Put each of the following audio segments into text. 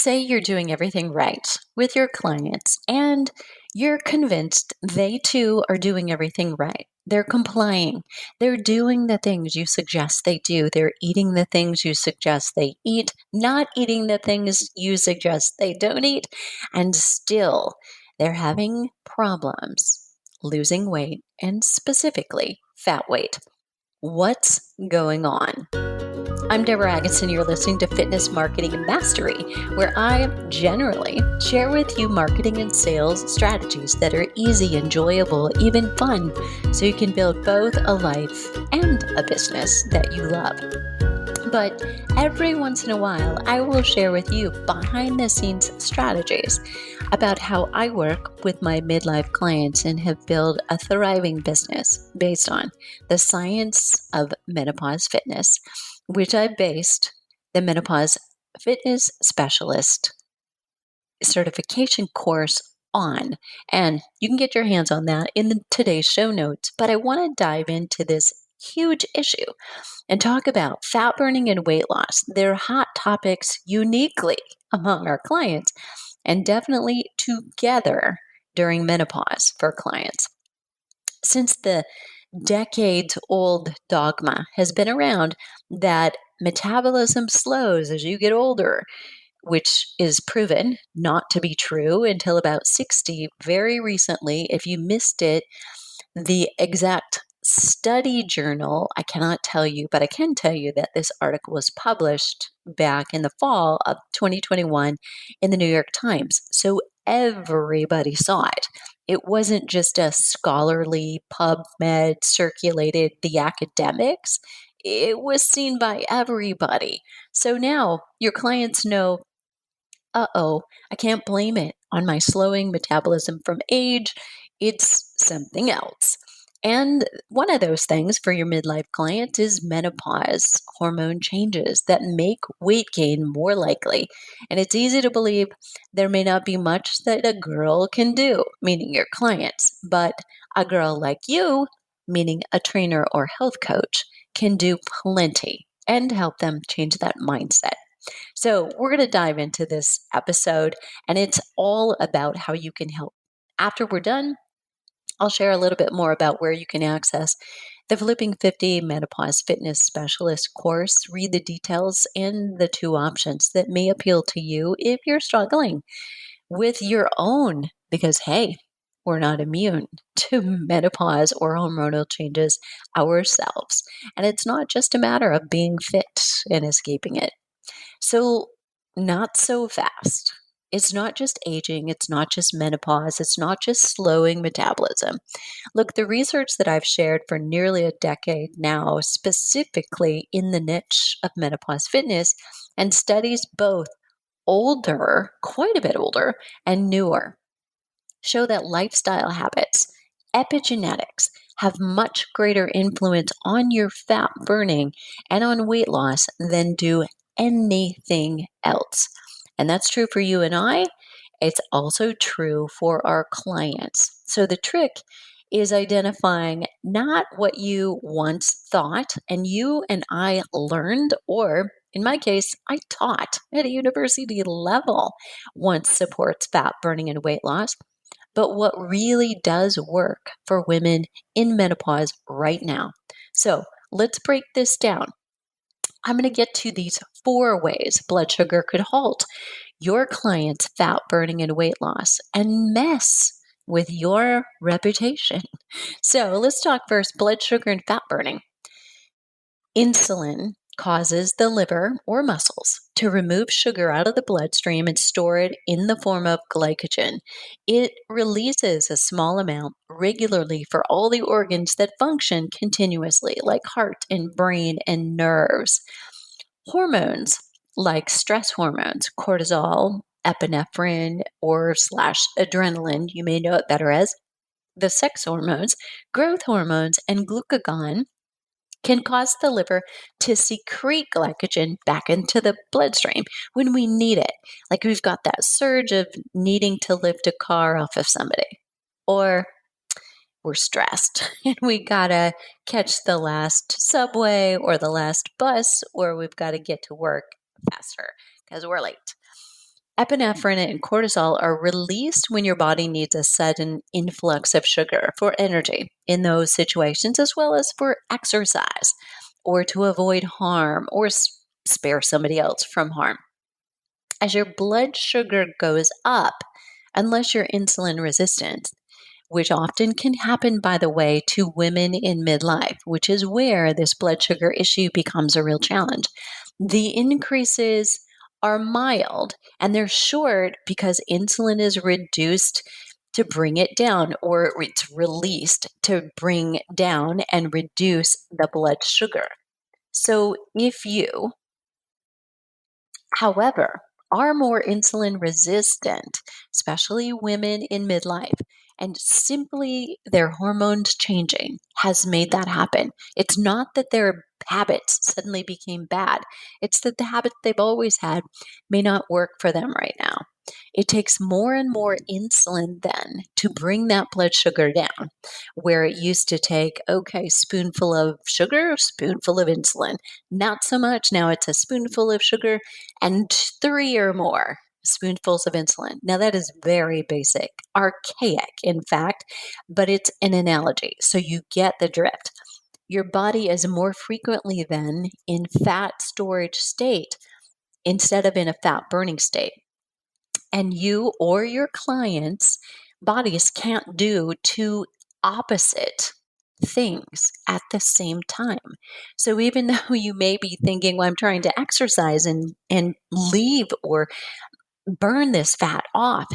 Say you're doing everything right with your clients and you're convinced they too are doing everything right. They're complying. They're doing the things you suggest they do. They're eating the things you suggest they eat, not eating the things you suggest they don't eat. And still, they're having problems losing weight and specifically fat weight. What's going on? I'm Deborah Agason. You're listening to Fitness Marketing and Mastery, where I generally share with you marketing and sales strategies that are easy, enjoyable, even fun, so you can build both a life and a business that you love. But every once in a while, I will share with you behind the scenes strategies about how I work with my midlife clients and have built a thriving business based on the science of menopause fitness, which I based the Menopause Fitness Specialist certification course on. And you can get your hands on that in today's show notes. But I want to dive into this huge issue and talk about fat burning and weight loss. They're hot topics uniquely among our clients and definitely together during menopause for clients. Since the decades old dogma has been around that metabolism slows as you get older, which is proven not to be true until about 60 very recently. If you missed it, the exact study journal, I cannot tell you, but I can tell you that this article was published back in the fall of 2021 in the New York Times. So everybody saw it. It wasn't just a scholarly PubMed circulated the academics. It was seen by everybody. So now your clients know, I can't blame it on my slowing metabolism from age. It's something else. And one of those things for your midlife client is menopause, hormone changes that make weight gain more likely. And it's easy to believe there may not be much that a girl can do, meaning your clients, but a girl like you, meaning a trainer or health coach, can do plenty and help them change that mindset. So, we're going to dive into this episode, and it's all about how you can help. After we're done, I'll share a little bit more about where you can access the Flipping 50 Menopause Fitness Specialist course. Read the details and the two options that may appeal to you if you're struggling with your own, because hey, we're not immune to menopause or hormonal changes ourselves. And it's not just a matter of being fit and escaping it. So, not so fast. It's not just aging, it's not just menopause, it's not just slowing metabolism. Look, the research that I've shared for nearly a decade now, specifically in the niche of menopause fitness, and studies both older, quite a bit older, and newer, show that lifestyle habits, epigenetics, have much greater influence on your fat burning and on weight loss than do anything else. And that's true for you and I. It's also true for our clients. So the trick is identifying not what you once thought and you and I learned, or in my case, I taught at a university level once supports fat burning and weight loss, but what really does work for women in menopause right now. So let's break this down. I'm going to get to these 4 ways blood sugar could halt your client's fat burning and weight loss and mess with your reputation. So let's talk first blood sugar and fat burning. Insulin causes the liver or muscles to remove sugar out of the bloodstream and store it in the form of glycogen. It releases a small amount regularly for all the organs that function continuously, like heart and brain and nerves. Hormones like stress hormones, cortisol, epinephrine, or slash adrenaline, you may know it better as the sex hormones, growth hormones, and glucagon can cause the liver to secrete glycogen back into the bloodstream when we need it. Like we've got that surge of needing to lift a car off of somebody, or we're stressed and we gotta catch the last subway or the last bus, or we've got to get to work faster because we're late. Epinephrine and cortisol are released when your body needs a sudden influx of sugar for energy in those situations, as well as for exercise or to avoid harm or spare somebody else from harm. As your blood sugar goes up, unless you're insulin resistant, which often can happen, by the way, to women in midlife, which is where this blood sugar issue becomes a real challenge. The increases are mild and they're short because insulin is reduced to bring it down, or it's released to bring down and reduce the blood sugar. So if you, however, are more insulin resistant, especially women in midlife, and simply their hormones changing has made that happen. It's not that their habits suddenly became bad, it's that the habits they've always had may not work for them right now. It takes more and more insulin then to bring that blood sugar down, where it used to take, okay, spoonful of sugar, spoonful of insulin. Not so much. Now it's a spoonful of sugar and 3 or more spoonfuls of insulin. Now, that is very basic, archaic, in fact, but it's an analogy. So you get the drift. Your body is more frequently then in fat storage state instead of in a fat burning state. And you or your clients' bodies can't do two opposite things at the same time. So even though you may be thinking, well, I'm trying to exercise and leave or burn this fat off,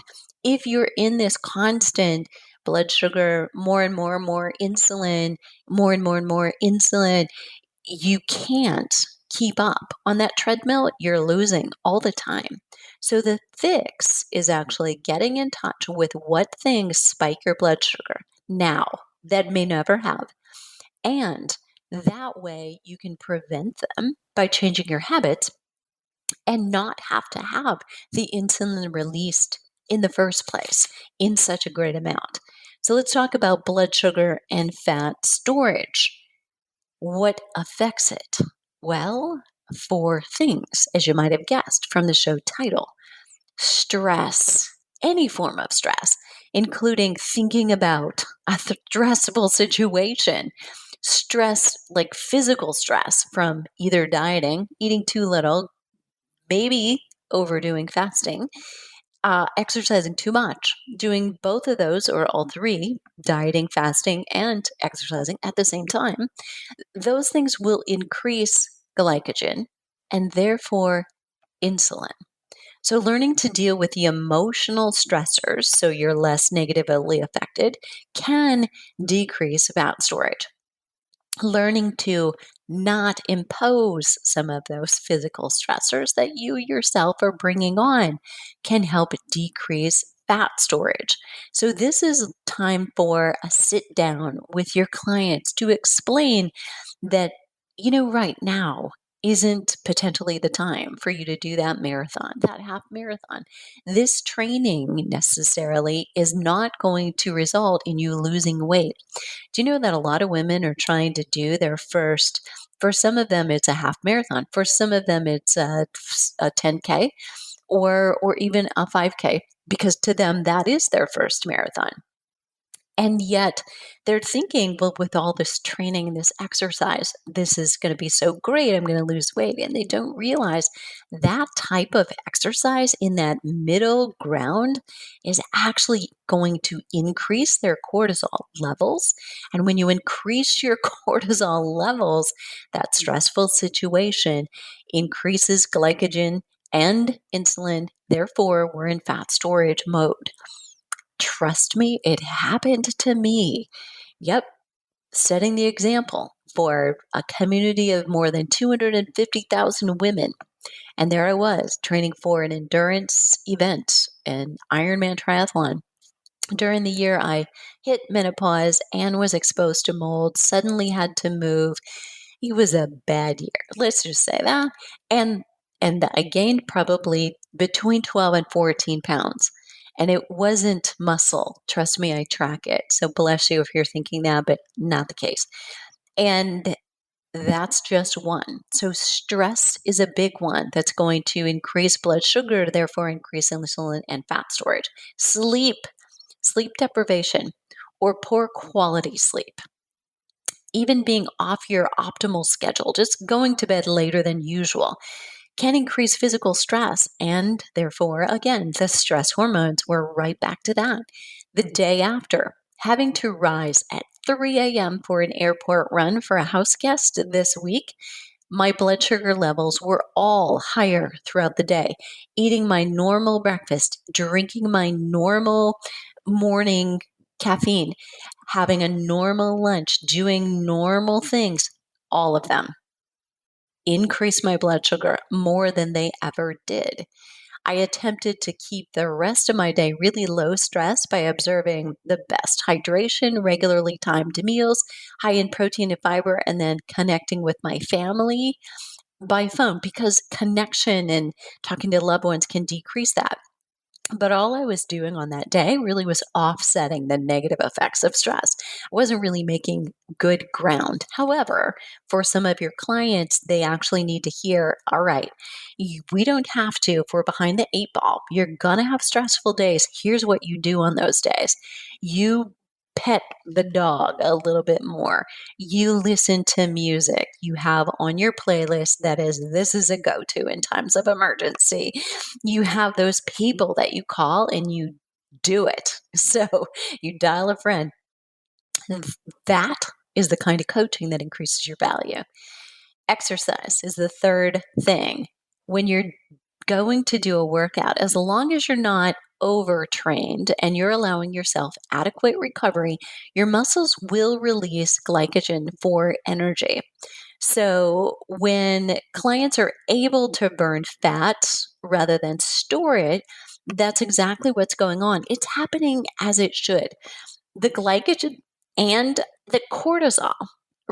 if you're in this constant blood sugar, more and more and more insulin, more and more and more insulin, you can't keep up on that treadmill. You're losing all the time. So the fix is actually getting in touch with what things spike your blood sugar now that may never have. And that way you can prevent them by changing your habits and not have to have the insulin released in the first place in such a great amount. So let's talk about blood sugar and fat storage. What affects it? Well, four things, as you might have guessed from the show title: stress, any form of stress, including thinking about a stressful situation, stress like physical stress from either dieting, eating too little, maybe overdoing fasting, exercising too much, doing both of those or all three, dieting, fasting, and exercising at the same time. Those things will increase glycogen and therefore insulin. So, learning to deal with the emotional stressors so you're less negatively affected can decrease fat storage. Learning to not impose some of those physical stressors that you yourself are bringing on can help decrease fat storage. So, this is time for a sit down with your clients to explain that, right now isn't potentially the time for you to do that marathon, that half marathon. This training necessarily is not going to result in you losing weight. Do you know that a lot of women are trying to do their first? For some of them, it's a half marathon. For some of them, it's a 10K or even a 5K, because to them, that is their first marathon. And yet they're thinking, well, with all this training and this exercise, this is going to be so great. I'm going to lose weight. And they don't realize that type of exercise in that middle ground is actually going to increase their cortisol levels. And when you increase your cortisol levels, that stressful situation increases glycogen and insulin. Therefore, we're in fat storage mode. Trust me, it happened to me. Yep, setting the example for a community of more than 250,000 women. And there I was training for an endurance event, an Ironman triathlon. During the year, I hit menopause and was exposed to mold, suddenly had to move. It was a bad year. Let's just say that. And I gained probably between 12 and 14 pounds. And it wasn't muscle. Trust me, I track it. So bless you if you're thinking that, but not the case. And That's just one. So, stress is a big one that's going to increase blood sugar, therefore, increase insulin and fat storage. Sleep, sleep deprivation, or poor quality sleep. Even being off your optimal schedule, just going to bed later than usual, can increase physical stress. And therefore, again, the stress hormones, we're right back to that. The day after, having to rise at 3 a.m. for an airport run for a house guest this week, my blood sugar levels were all higher throughout the day. Eating my normal breakfast, drinking my normal morning caffeine, having a normal lunch, doing normal things, all of them increased my blood sugar more than they ever did. I attempted to keep the rest of my day really low stress by observing the best hydration, regularly timed meals, high in protein and fiber, and then connecting with my family by phone because connection and talking to loved ones can decrease that. But all I was doing on that day really was offsetting the negative effects of stress. I wasn't really making good ground. However, for some of your clients, they actually need to hear, all right, we don't have to, if we're behind the eight ball, you're going to have stressful days. Here's what you do on those days. You pet the dog a little bit more. You listen to music you have on your playlist that is, this is a go to in times of emergency. You have those people that you call and you do it. So you dial a friend. That is the kind of coaching that increases your value. Exercise is the third thing. When you're going to do a workout, as long as you're not overtrained and you're allowing yourself adequate recovery, your muscles will release glycogen for energy. So when clients are able to burn fat rather than store it, that's exactly what's going on. It's happening as it should. The glycogen and the cortisol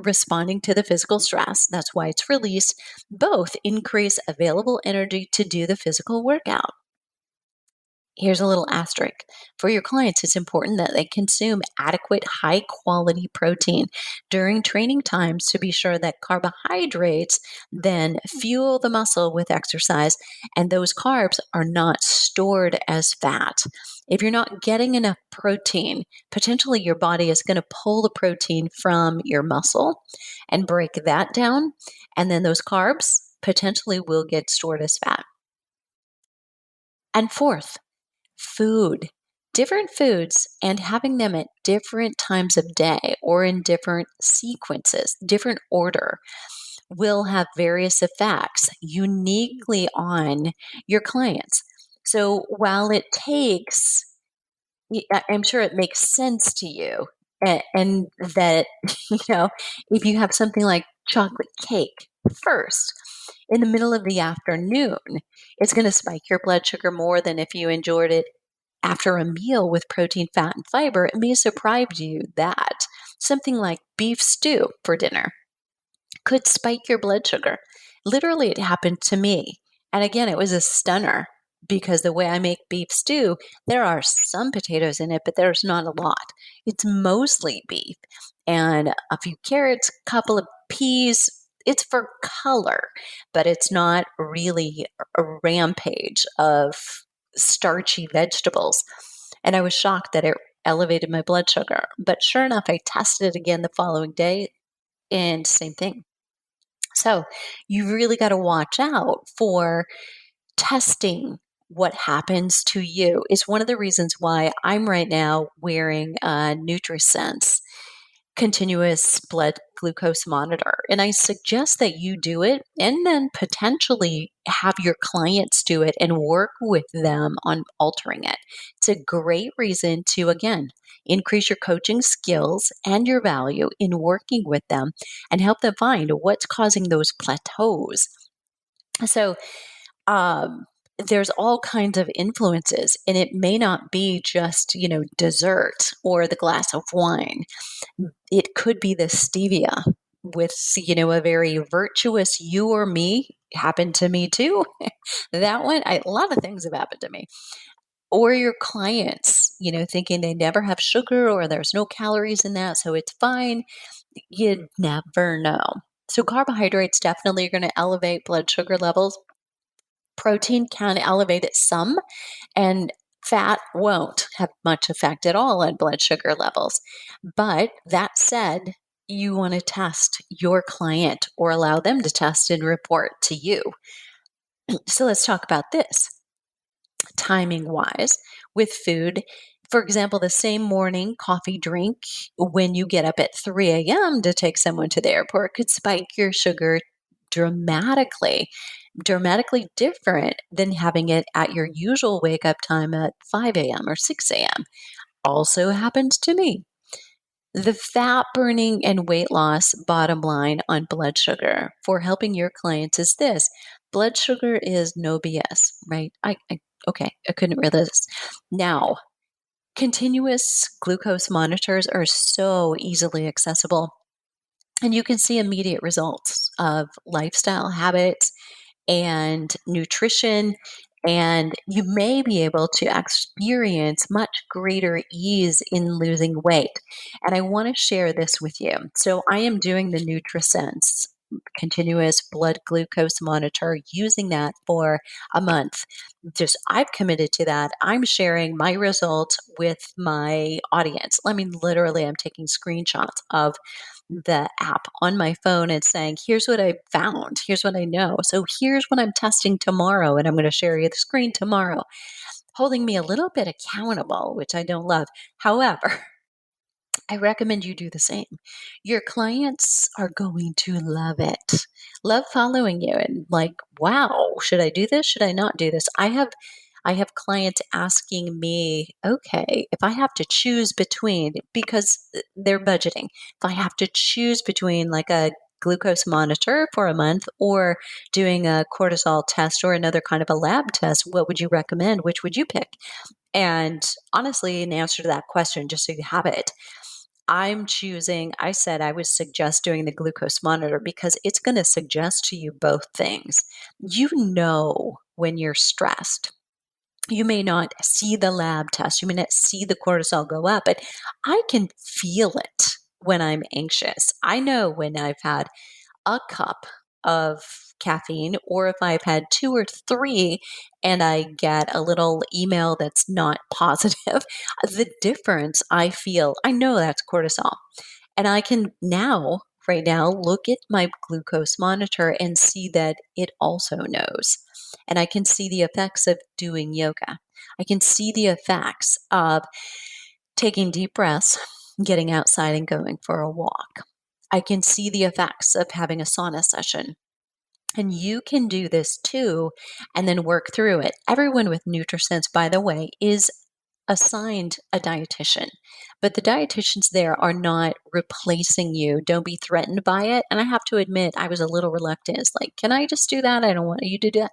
responding to the physical stress, that's why it's released, both increase available energy to do the physical workout. Here's a little asterisk. For your clients, it's important that they consume adequate, high quality protein during training times to be sure that carbohydrates then fuel the muscle with exercise and those carbs are not stored as fat. If you're not getting enough protein, potentially your body is going to pull the protein from your muscle and break that down. And then those carbs potentially will get stored as fat. And fourth, food. Different foods and having them at different times of day or in different sequences, different order, will have various effects uniquely on your clients. So while it takes, I'm sure it makes sense to you, and that, if you have something like chocolate cake first in the middle of the afternoon, it's going to spike your blood sugar more than if you enjoyed it after a meal with protein, fat, and fiber. It may surprise you that something like beef stew for dinner could spike your blood sugar. Literally, it happened to me. And again, it was a stunner because the way I make beef stew, there are some potatoes in it, but there's not a lot. It's mostly beef and a few carrots, a couple of peas. It's for color, but it's not really a rampage of starchy vegetables. And I was shocked that it elevated my blood sugar. But sure enough, I tested it again the following day and same thing. So you really got to watch out for testing what happens to you. Is one of the reasons why I'm right now wearing a NutriSense continuous blood glucose monitor. And I suggest that you do it and then potentially have your clients do it and work with them on altering it. It's a great reason to, again, increase your coaching skills and your value in working with them and help them find what's causing those plateaus. So, um, there's all kinds of influences, and it may not be just, dessert or the glass of wine. It could be the stevia with, a very virtuous you or me. Happened to me too. That one, a lot of things have happened to me. Or your clients, thinking they never have sugar or there's no calories in that, so it's fine. You never know. So carbohydrates definitely are going to elevate blood sugar levels. Protein can elevate it some, and fat won't have much effect at all on blood sugar levels. But that said, you want to test your client or allow them to test and report to you. So let's talk about this timing wise with food. For example, the same morning coffee drink when you get up at 3 a.m. to take someone to the airport could spike your sugar dramatically, dramatically different than having it at your usual wake up time at 5 a.m. or 6 a.m. Also happens to me. The fat burning and weight loss bottom line on blood sugar for helping your clients is this: blood sugar is no BS, right? Okay, I couldn't resist. Now, continuous glucose monitors are so easily accessible, and you can see immediate results of lifestyle habits and nutrition, and you may be able to experience much greater ease in losing weight. And I want to share this with you. So I am doing the NutriSense continuous blood glucose monitor, using that for a month. Just I've committed to that. I'm sharing my results with my audience. I mean, literally, I'm taking screenshots of the app on my phone and saying, here's what I found, here's what I know. So here's what I'm testing tomorrow, and I'm going to share you the screen tomorrow, holding me a little bit accountable, which I don't love. However, I recommend you do the same. Your clients are going to love it. Love following you and like, wow, should I do this? Should I not do this? I have clients asking me, okay, if I have to choose between, because they're budgeting, if I have to choose between like a glucose monitor for a month or doing a cortisol test or another kind of a lab test, what would you recommend? Which would you pick? And honestly, in answer to that question, just so you have it, I said I would suggest doing the glucose monitor because it's going to suggest to you both things. You know, when you're stressed, you may not see the lab test, you may not see the cortisol go up, but I can feel it when I'm anxious. I know when I've had a cup of caffeine or if I've had two or three and I get a little email that's not positive, the difference I feel, I know that's cortisol. And I can now, right now, look at my glucose monitor and see that it also knows. And I can see the effects of doing yoga. I can see the effects of taking deep breaths, getting outside and going for a walk. I can see the effects of having a sauna session. And you can do this too and then work through it. Everyone with NutriSense, by the way, is assigned a dietitian, but the dietitians there are not replacing you. Don't be threatened by it. And I have to admit, I was a little reluctant. It's like, can I just do that? I don't want you to do that.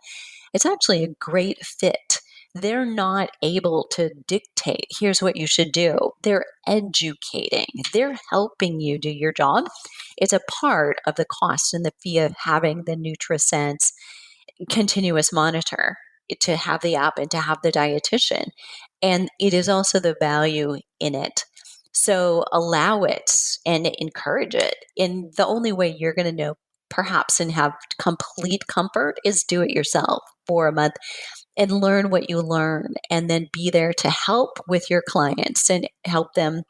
It's actually a great fit. They're not able to dictate, here's what you should do. They're educating, they're helping you do your job. It's a part of the cost and the fee of having the NutriSense continuous monitor, to have the app and to have the dietitian. And it is also the value in it. So allow it and encourage it. And the only way you're going to know perhaps and have complete comfort is do it yourself for a month and learn what you learn, and then be there to help with your clients and help them,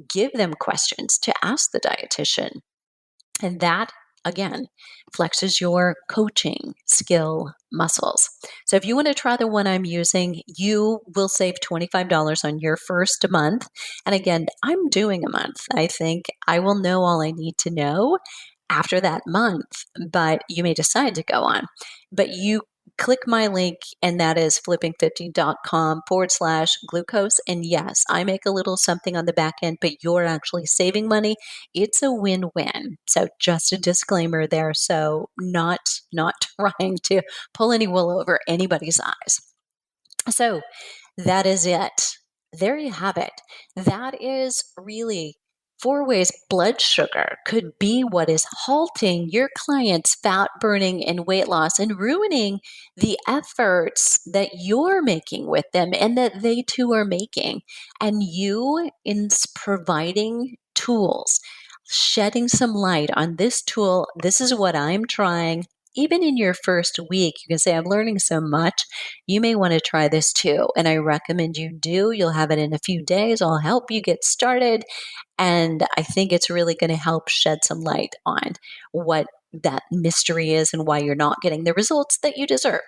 give them questions to ask the dietitian. And that, again, flexes your coaching skill muscles. So if you want to try the one I'm using, you will save $25 on your first month. And again, I'm doing a month. I think I will know all I need to know after that month, but you may decide to go on. But you click my link, and that is flipping50.com/glucose. And yes, I make a little something on the back end, but you're actually saving money. It's a win-win. So just a disclaimer there. So not trying to pull any wool over anybody's eyes. So that is it. There you have it. That is really 4 ways blood sugar could be what is halting your clients' fat burning and weight loss and ruining the efforts that you're making with them and that they too are making. And you, in providing tools, shedding some light on this tool. This is what I'm trying. Even in your first week, you can say, I'm learning so much. You may want to try this too. And I recommend you do. You'll have it in a few days. I'll help you get started. And I think it's really going to help shed some light on what that mystery is and why you're not getting the results that you deserve.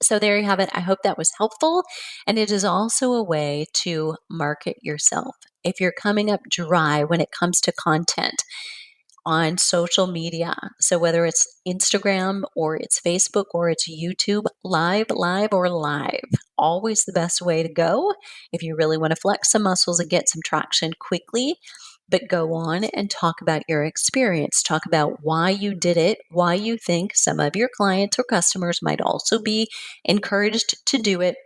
So there you have it. I hope that was helpful. And it is also a way to market yourself. If you're coming up dry when it comes to content on social media, so whether it's Instagram or it's Facebook or it's YouTube, live or live, always the best way to go if you really want to flex some muscles and get some traction quickly. But go on and talk about your experience. Talk about why you did it, why you think some of your clients or customers might also be encouraged to do it,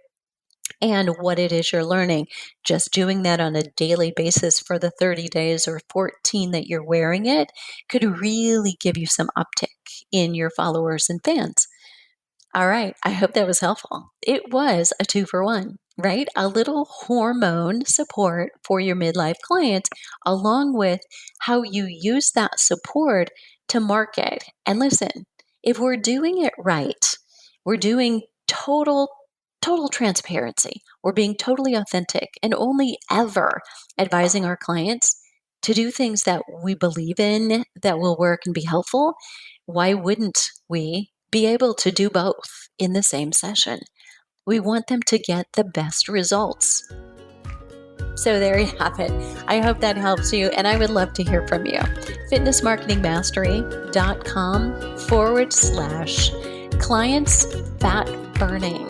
and what it is you're learning. Just doing that on a daily basis for the 30 days or 14 that you're wearing it could really give you some uptick in your followers and fans. All right. I hope that was helpful. It was a 2-for-1, right? A little hormone support for your midlife client, along with how you use that support to market. And listen, if we're doing it right, we're doing total transparency. We're being totally authentic and only ever advising our clients to do things that we believe in that will work and be helpful. Why wouldn't we be able to do both in the same session? We want them to get the best results. So there you have it. I hope that helps you, and I would love to hear from you. fitnessmarketingmastery.com/clients fat burning.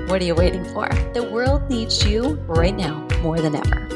What are you waiting for? The world needs you right now more than ever.